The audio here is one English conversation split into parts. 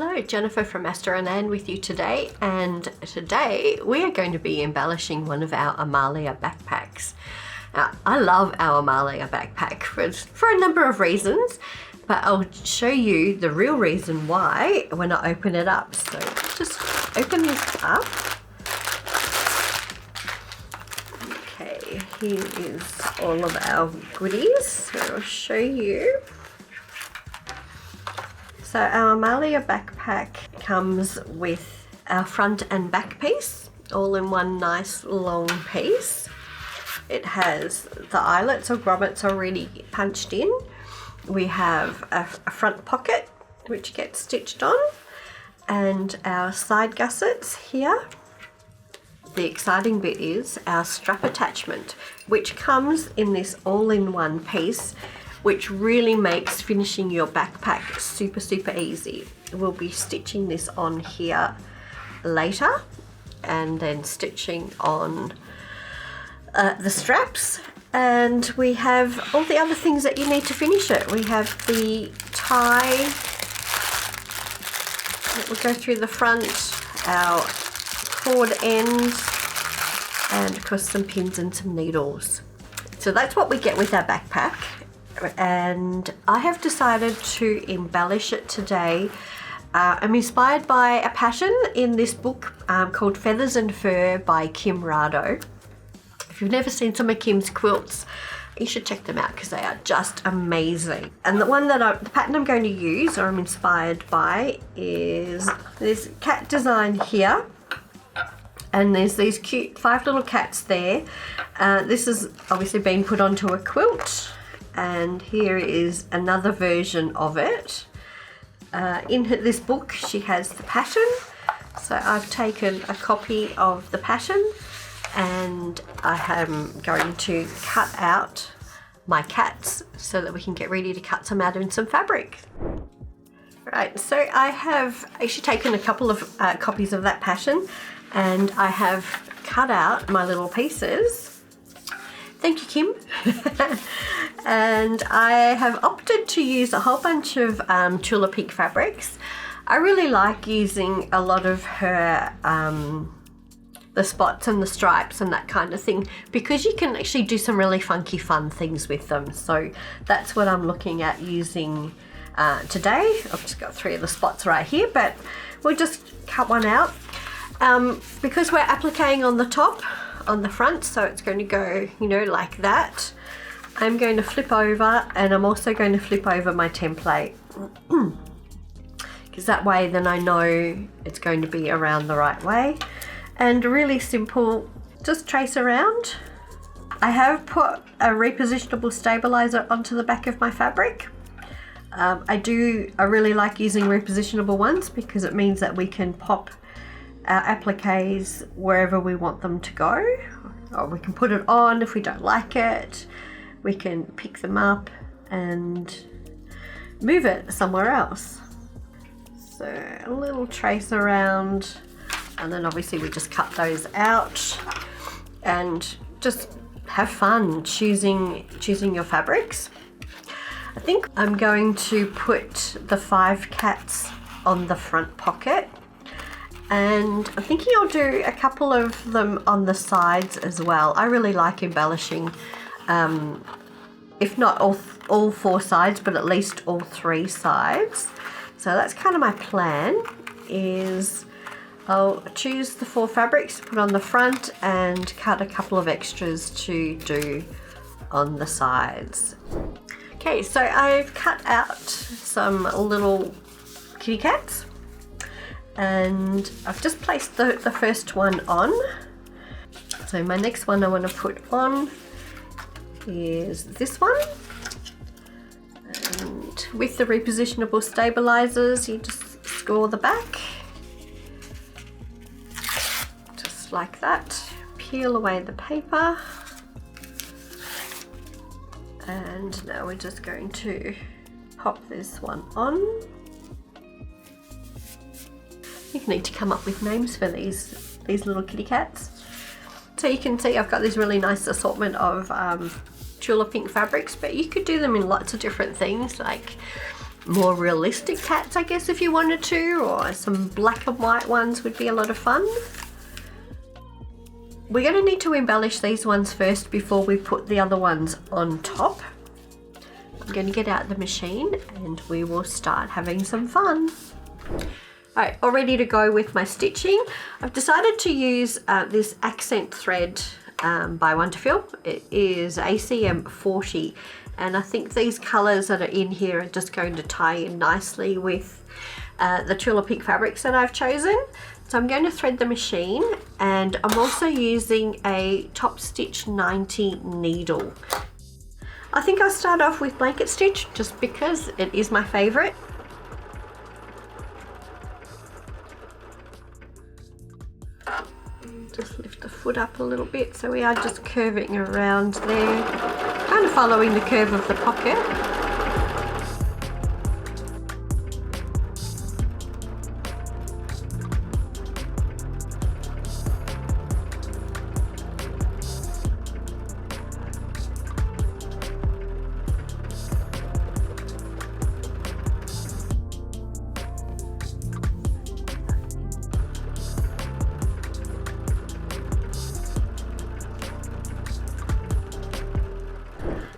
Hello, Jennifer from Aster Anne with you today, and today we are going to be embellishing one of our Amalia backpacks. Now, I love our Amalia backpack for a number of reasons, but I'll show you the real reason why when I open it up. So just open this up. Okay, here is all of our goodies. So I'll show you. So our Amalia backpack comes with our front and back piece, all in one nice long piece. It has the eyelets or grommets already punched in. We have a front pocket which gets stitched on, and our side gussets here. The exciting bit is our strap attachment, which comes in this all-in-one piece, which really makes finishing your backpack super easy. We'll be stitching this on here later and then stitching on the straps, and we have all the other things that you need to finish it. We have the tie that will go through the front, our cord ends, and of course some pins and some needles. So that's what we get with our backpack. And I have decided to embellish it today. I'm inspired by a passion in this book called Feathers and Fur by Kim Rado. If you've never seen some of Kim's quilts, you should check them out because they are just amazing. And the one that the pattern I'm going to use, or I'm inspired by, is this cat design here. And there's these cute 5 little cats there. This has obviously been put onto a quilt. And here is another version of it. In this book she has the pattern, so I've taken a copy of the pattern and I am going to cut out my cats so that we can get ready to cut some out in some fabric. Right, so I have actually taken a couple of copies of that pattern, and I have cut out my little pieces. Thank you, Kim. And I have opted to use a whole bunch of applique fabrics. I really like using a lot of her, the spots and the stripes and that kind of thing, because you can actually do some really funky fun things with them. So that's what I'm looking at using today. I've just got 3 of the spots right here, but we'll just cut one out. Because we're appliquing on the top, on the front, so it's going to go, you know, like that. I'm going to flip over, and I'm also going to flip over my template because that way then I know it's going to be around the right way. And really simple, just trace around. I have put a repositionable stabilizer onto the back of my fabric. I really like using repositionable ones because it means that we can pop our appliques wherever we want them to go, or we can put it on if we don't like it. We can pick them up and move it somewhere else. So a little trace around, and then obviously we just cut those out and just have fun choosing your fabrics. I think I'm going to put the 5 cats on the front pocket, and I'm thinking I'll do a couple of them on the sides as well. I really like embellishing, if not all 4 sides, but at least all 3 sides. So that's kind of my plan, is I'll choose the 4 fabrics to put on the front and cut a couple of extras to do on the sides. Okay, so I've cut out some little kitty cats, and I've just placed the first one on. So my next one I want to put on is this one, and with the repositionable stabilizers you just score the back just like that, peel away the paper, and now we're just going to pop this one on. You need to come up with names for these little kitty cats. So you can see I've got this really nice assortment of Tula pink fabrics, but you could do them in lots of different things. Like more realistic cats, I guess, if you wanted to, or some black and white ones would be a lot of fun. We're going to need to embellish these ones first before we put the other ones on top. I'm going to get out the machine and we will start having some fun. Alright, all ready to go with my stitching. I've decided to use this accent thread by WonderFil. It is ACM 40, and I think these colours that are in here are just going to tie in nicely with the Tula Pink fabrics that I've chosen. So I'm going to thread the machine, and I'm also using a Top Stitch 90 needle. I think I'll start off with blanket stitch just because it is my favourite. Just lift the foot up a little bit, so we are just curving around there, kind of following the curve of the pocket.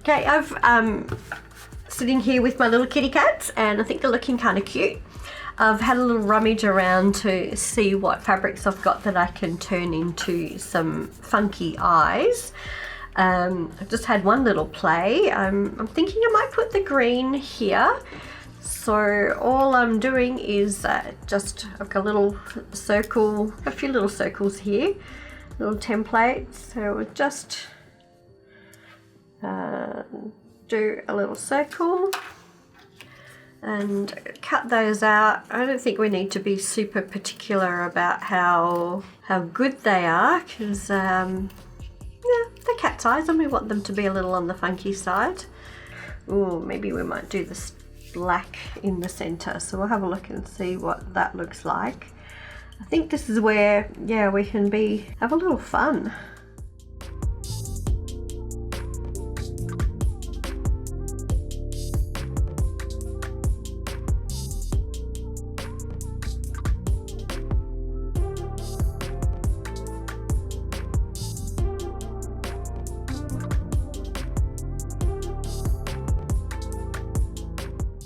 Okay, I've sitting here with my little kitty cats, and I think they're looking kind of cute. I've had a little rummage around to see what fabrics I've got that I can turn into some funky eyes. I've just had one little play. I'm thinking I might put the green here. So all I'm doing is I've got a little circle, a few little circles here, little templates. So we'll just do a little circle and cut those out. I don't think we need to be super particular about how good they are, because yeah, they're cat's eyes and we want them to be a little on the funky side. Ooh, maybe we might do this black in the center, so we'll have a look and see what that looks like. I think this is where, yeah, we can have a little fun.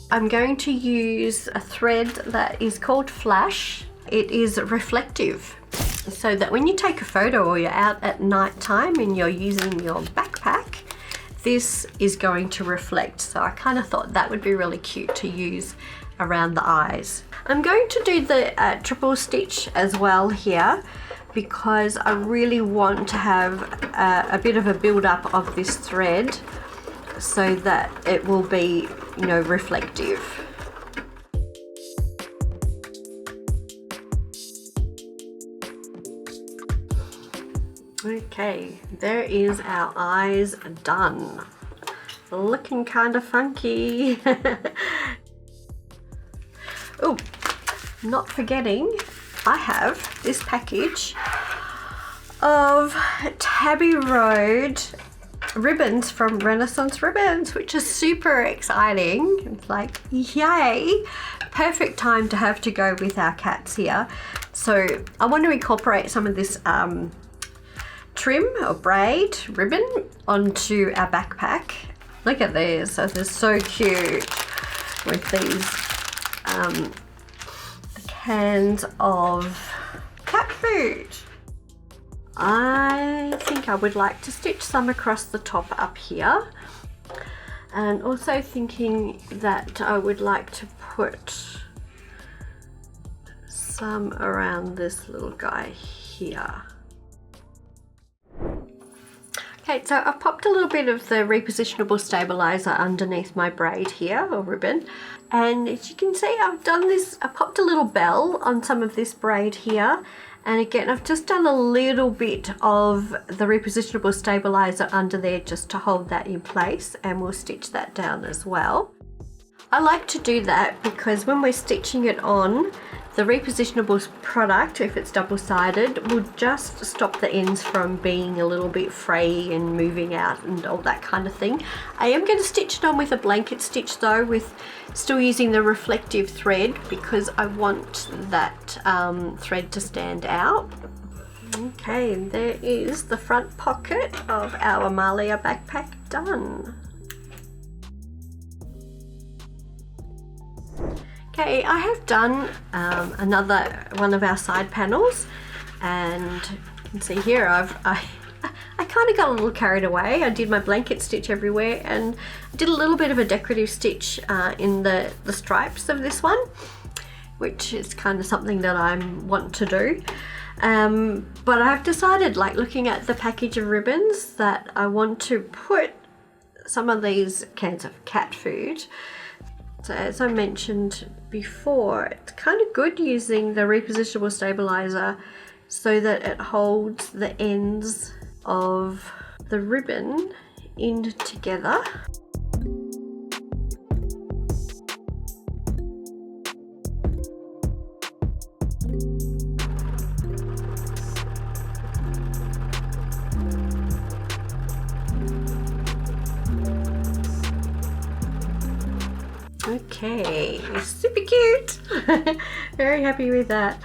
I'm going to use a thread that is called Flash. It is reflective, so that when you take a photo or you're out at night time and you're using your backpack, this is going to reflect. So I kind of thought that would be really cute to use around the eyes. I'm going to do the triple stitch as well here, because I really want to have a bit of a build up of this thread so that it will be, you know, reflective. Okay, there is our eyes done. Looking kind of funky. Oh, not forgetting, I have this package of Tabby Road ribbons from Renaissance Ribbons, which is super exciting. It's like, yay, perfect time to have to go with our cats here. So I want to incorporate some of this trim or braid ribbon onto our backpack. Look at these, so they're so cute with these cans of cat food. I think I would like to stitch some across the top up here, and also thinking that I would like to put some around this little guy here. Okay, so I've popped a little bit of the repositionable stabilizer underneath my braid here, or ribbon, and as you can see, I've done this, I popped a little bell on some of this braid here. And again, I've just done a little bit of the repositionable stabilizer under there just to hold that in place, and we'll stitch that down as well. I like to do that because when we're stitching it on, The repositionable product, if it's double-sided, will just stop the ends from being a little bit fray and moving out and all that kind of thing. I am going to stitch it on with a blanket stitch though, with still using the reflective thread, because I want that thread to stand out. Okay, and there is the front pocket of our Amalia backpack done. Okay, I have done another one of our side panels, and you can see here I kind of got a little carried away. I did my blanket stitch everywhere and did a little bit of a decorative stitch in the stripes of this one, which is kind of something that I want to do. But I've decided, like looking at the package of ribbons, that I want to put some of these cans of cat food. So as I mentioned before, it's kind of good using the repositionable stabilizer so that it holds the ends of the ribbon in together. Okay, super cute. Very happy with that.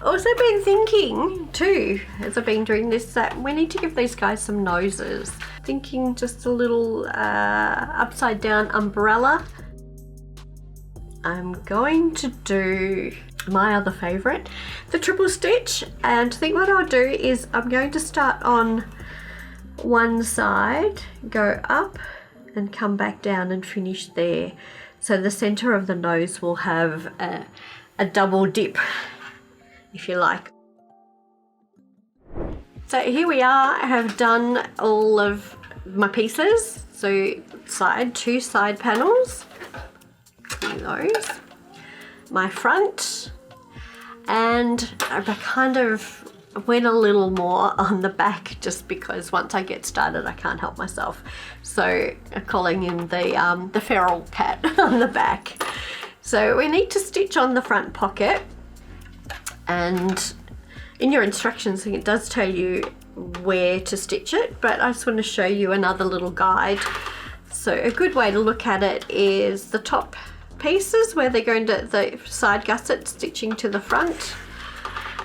Also been thinking too, as I've been doing this, that we need to give these guys some noses. Thinking just a little upside down umbrella. I'm going to do my other favorite, the triple stitch, and I think what I'll do is I'm going to start on one side, go up and come back down and finish there. So the center of the nose will have a double dip, if you like. So here we are. I have done all of my pieces. So two side panels, those, my front, and I kind of went a little more on the back just because once I get started I can't help myself. So I'm calling him the feral cat on the back. So we need to stitch on the front pocket, and in your instructions it does tell you where to stitch it, but I just want to show you another little guide. So a good way to look at it is the top pieces where they're going to the side gusset stitching to the front,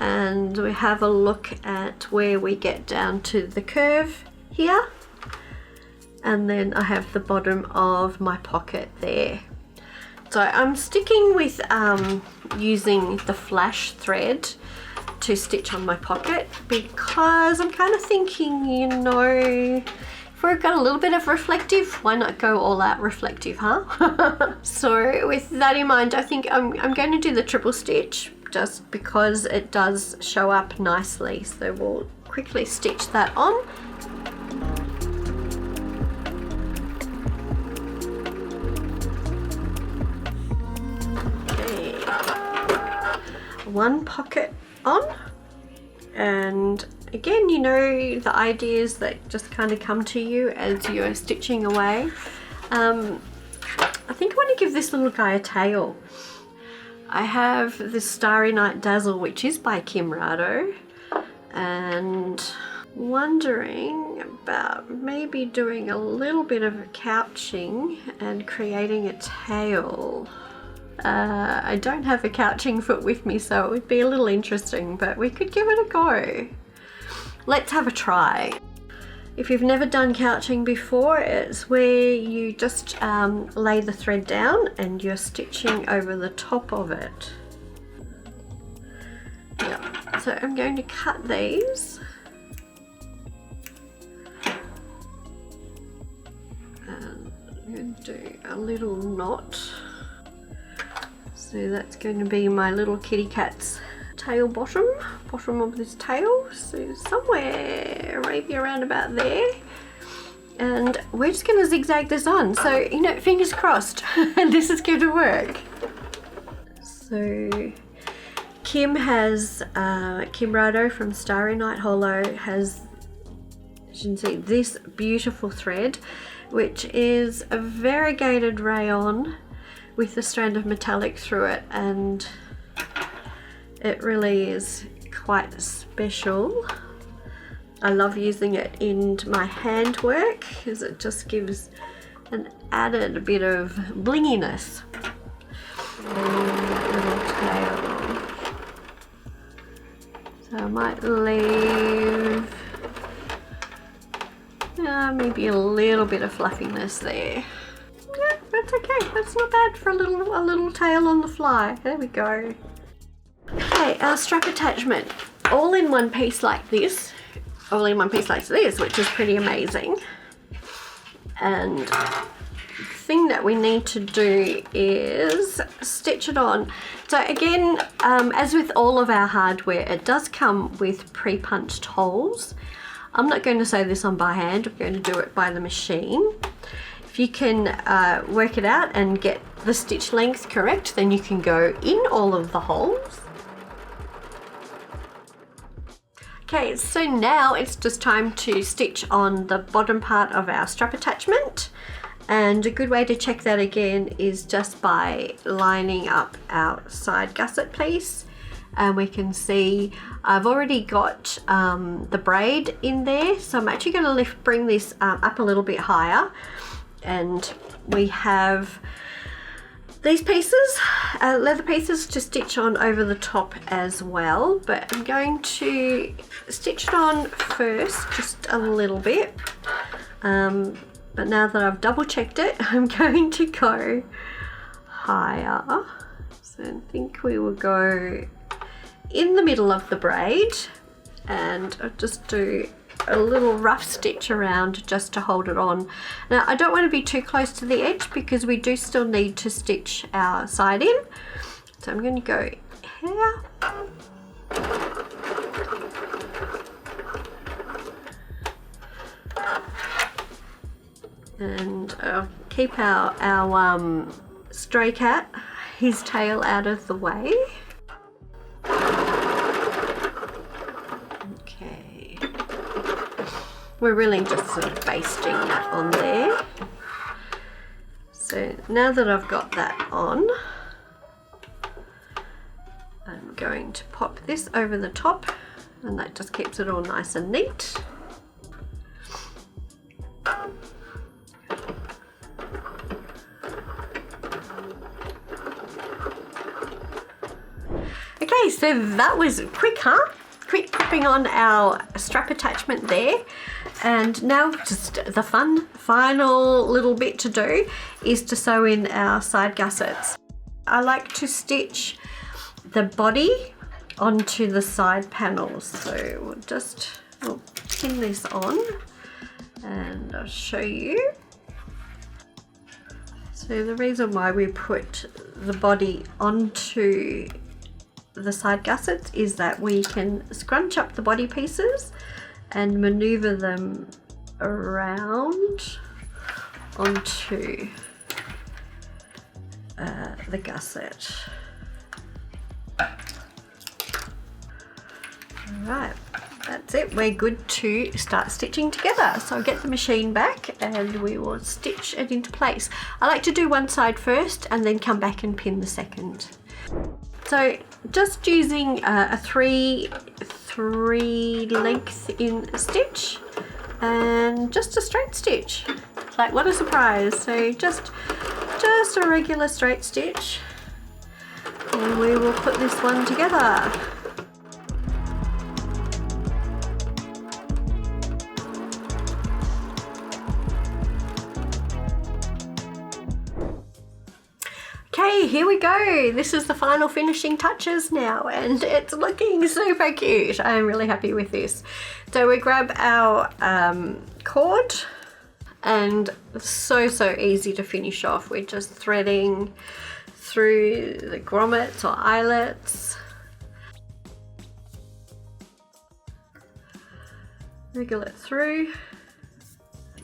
and we have a look at where we get down to the curve here, and then I have the bottom of my pocket there. So I'm sticking with using the flash thread to stitch on my pocket, because I'm kind of thinking, you know, if we've got a little bit of reflective, why not go all out reflective, huh? So with that in mind, I think I'm going to do the triple stitch, just because it does show up nicely. So we'll quickly stitch that on. Okay, one pocket on, and again, you know, the ideas that just kind of come to you as you're stitching away. I think I want to give this little guy a tail. I have this Starry Night Dazzle, which is by Kim Rado, and wondering about maybe doing a little bit of couching and creating a tail. I don't have a couching foot with me, so it would be a little interesting, but we could give it a go. Let's have a try. If you've never done couching before, it's where you just lay the thread down and you're stitching over the top of it. Yeah. So I'm going to cut these. And I'm going to do a little knot. So that's going to be my little kitty cat's tail bottom of this tail, so somewhere maybe around about there, and we're just going to zigzag this on, so you know, fingers crossed this is going to work. So Kim Rado from Starry Night Hollow has, as you can see, this beautiful thread, which is a variegated rayon with a strand of metallic through it, and It really is quite special. I love using it in my handwork because it just gives an added bit of blinginess. And that little tail. So I might leave maybe a little bit of fluffiness there. Yeah, that's okay. That's not bad for a little tail on the fly. There we go. Okay, our strap attachment, all in one piece like this. All in one piece like this, which is pretty amazing. And the thing that we need to do is stitch it on. So again, as with all of our hardware, it does come with pre-punched holes. I'm not going to sew this on by hand, I'm going to do it by the machine. If you can work it out and get the stitch length correct, then you can go in all of the holes. Okay, so now it's just time to stitch on the bottom part of our strap attachment. And a good way to check that again is just by lining up our side gusset piece. And we can see I've already got the braid in there. So I'm actually going to bring this up a little bit higher. And we have these pieces, leather pieces, to stitch on over the top as well, but I'm going to stitch it on first, just a little bit. But now that I've double checked it, I'm going to go higher. So I think we will go in the middle of the braid, and I'll just do a little rough stitch around just to hold it on. Now I don't want to be too close to the edge because we do still need to stitch our side in. So I'm going to go here. And I'll keep our stray cat, his tail out of the way. We're really just sort of basting that on there. So now that I've got that on, I'm going to pop this over the top, and that just keeps it all nice and neat. Okay, so that was quick, huh? Quick popping on our strap attachment there. And now just the fun final little bit to do is to sew in our side gussets. I like to stitch the body onto the side panels. So we'll pin this on and I'll show you. So the reason why we put the body onto the side gussets is that we can scrunch up the body pieces and maneuver them around onto the gusset. Alright, that's it. We're good to start stitching together. So I'll get the machine back and we will stitch it into place. I like to do one side first and then come back and pin the second. So just using a three length in stitch and just a straight stitch. Like, what a surprise. So just a regular straight stitch, and we will put this one together. Okay, here we go. This is the final finishing touches now, and it's looking super cute. I'm really happy with this. So we grab our cord, and it's so easy to finish off. We're just threading through the grommets or eyelets. Wriggle it through.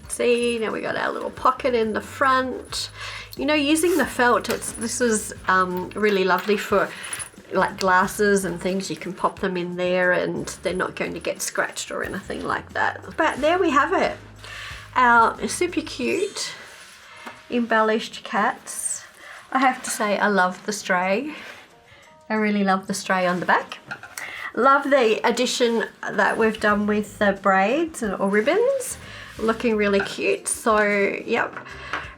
See, now we got our little pocket in the front. You know, using the felt, this is really lovely for like glasses and things. You can pop them in there and they're not going to get scratched or anything like that. But there we have it. Our super cute embellished cats. I have to say I love the stray. I really love the stray on the back. Love the addition that we've done with the braids or ribbons, looking really cute. So yep,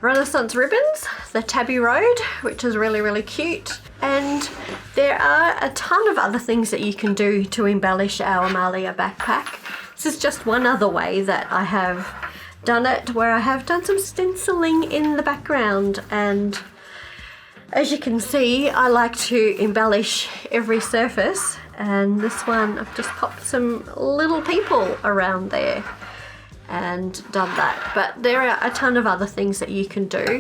Renaissance ribbons, the Tabby Road, which is really, really cute. And there are a ton of other things that you can do to embellish our Amalia backpack. This is just one other way that I have done it, where I have done some stenciling in the background. And as you can see, I like to embellish every surface. And this one, I've just popped some little people around there and done that. But there are a ton of other things that you can do.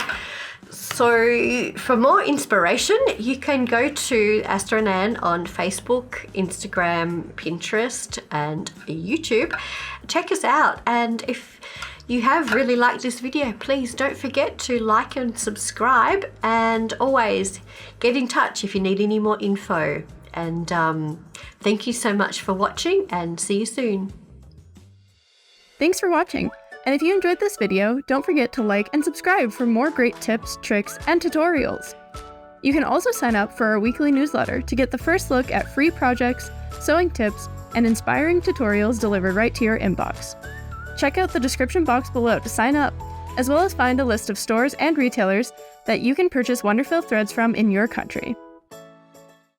So for more inspiration, you can go to Aster Anne on Facebook, Instagram, Pinterest, and YouTube. Check us out. And if you have really liked this video, please don't forget to like and subscribe, and always get in touch if you need any more info. And thank you so much for watching, and see you soon. Thanks for watching. And if you enjoyed this video, don't forget to like and subscribe for more great tips, tricks, and tutorials. You can also sign up for our weekly newsletter to get the first look at free projects, sewing tips, and inspiring tutorials delivered right to your inbox. Check out the description box below to sign up, as well as find a list of stores and retailers that you can purchase WonderFil threads from in your country.